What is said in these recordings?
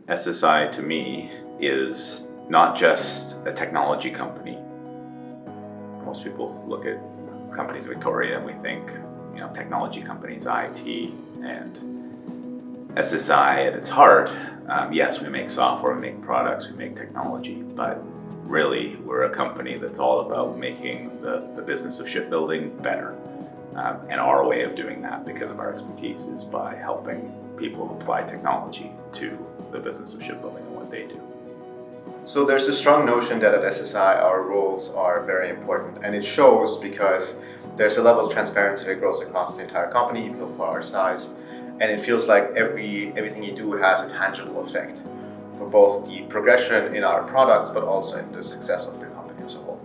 SSI to me is not just a technology company. Most people look at companies Victoria and we think, technology companies, IT, and SSI at its heart, yes, we make software, we make products, we make technology, but really we're a company that's all about making the business of shipbuilding better. And our way of doing that, because of our expertise, is by helping people apply technology to the business of shipbuilding and what they do. So there's a strong notion that at SSI our roles are very important, and it shows because there's a level of transparency that grows across the entire company, even for our size, and it feels like everything you do has a tangible effect for both the progression in our products but also in the success of the company as a whole.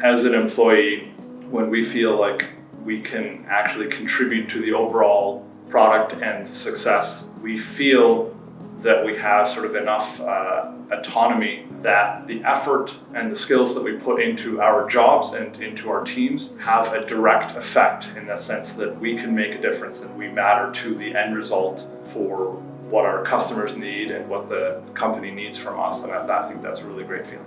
As an employee, when we feel like we can actually contribute to the overall product and success, we feel that we have sort of enough autonomy that the effort and the skills that we put into our jobs and into our teams have a direct effect, in the sense that we can make a difference and we matter to the end result for what our customers need and what the company needs from us, and I think that's a really great feeling.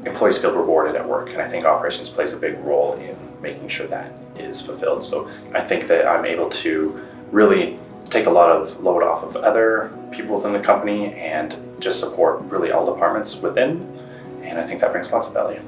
Employees feel rewarded at work, and I think operations plays a big role in making sure that is fulfilled. So I think that I'm able to really take a lot of load off of other people within the company and just support really all departments within, and I think that brings lots of value.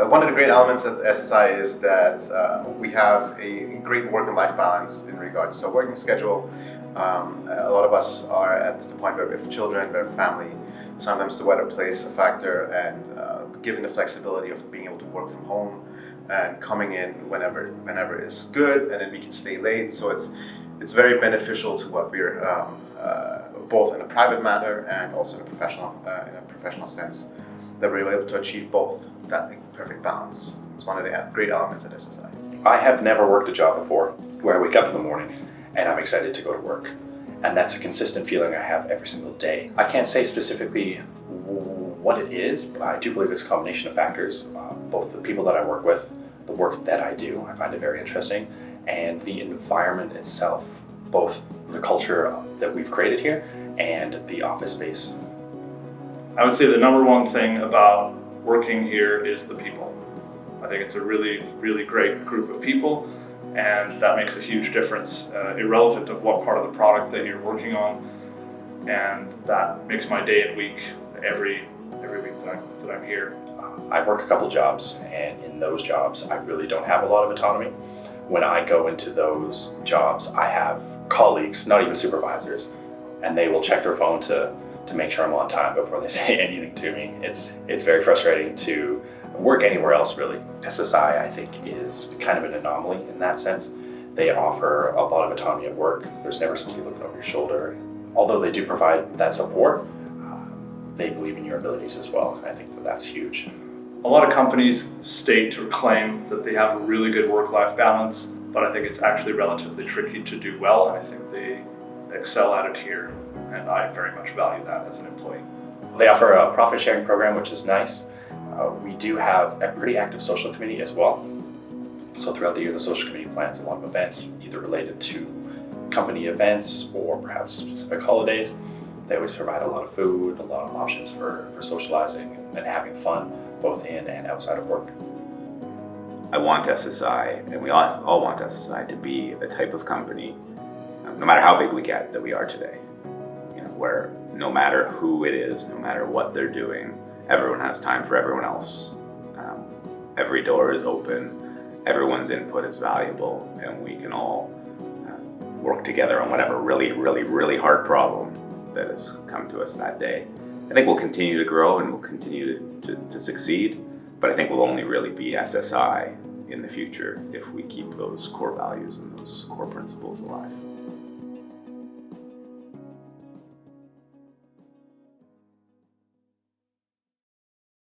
One of the great elements at SSI is that we have a great work and life balance in regards to our working schedule. A lot of us are at the point where we have children, we have family. Sometimes the weather plays a factor, and given the flexibility of being able to work from home and coming in whenever is good, and then we can stay late. So it's very beneficial to what we're both in a private matter and also in a professional sense, that we're able to achieve both that perfect balance. It's one of the great elements at SSI. I have never worked a job before where I wake up in the morning and I'm excited to go to work. And that's a consistent feeling I have every single day. I can't say specifically what it is, but I do believe it's a combination of factors. Both the people that I work with, the work that I do, I find it very interesting, and the environment itself, both the culture that we've created here and the office space. I would say the number one thing about working here is the people. I think it's a really, really great group of people, and that makes a huge difference, irrelevant of what part of the product that you're working on, and that makes my day and week every week that I'm here. I work a couple jobs, and in those jobs I really don't have a lot of autonomy. When I go into those jobs, I have colleagues, not even supervisors, and they will check their phone to make sure I'm on time before they say anything to me. It's very frustrating to work anywhere else, really. SSI, I think, is kind of an anomaly in that sense. They offer a lot of autonomy at work. There's never somebody looking over your shoulder. Although they do provide that support, they believe in your abilities as well, and I think that's huge. A lot of companies state or claim that they have a really good work-life balance, but I think it's actually relatively tricky to do well, and I think they excel at it here, and I very much value that as an employee. They offer a profit sharing program, which is nice. We do have a pretty active social committee as well. So throughout the year, the social committee plans a lot of events, either related to company events or perhaps specific holidays. They always provide a lot of food, a lot of options for socializing and having fun, both in and outside of work. I want SSI, and we all want SSI to be the type of company, no matter how big we get, that we are today. Where no matter who it is, no matter what they're doing, everyone has time for everyone else. Every door is open, everyone's input is valuable, and we can all work together on whatever really, really, really hard problem that has come to us that day. I think we'll continue to grow and we'll continue to succeed, but I think we'll only really be SSI in the future if we keep those core values and those core principles alive.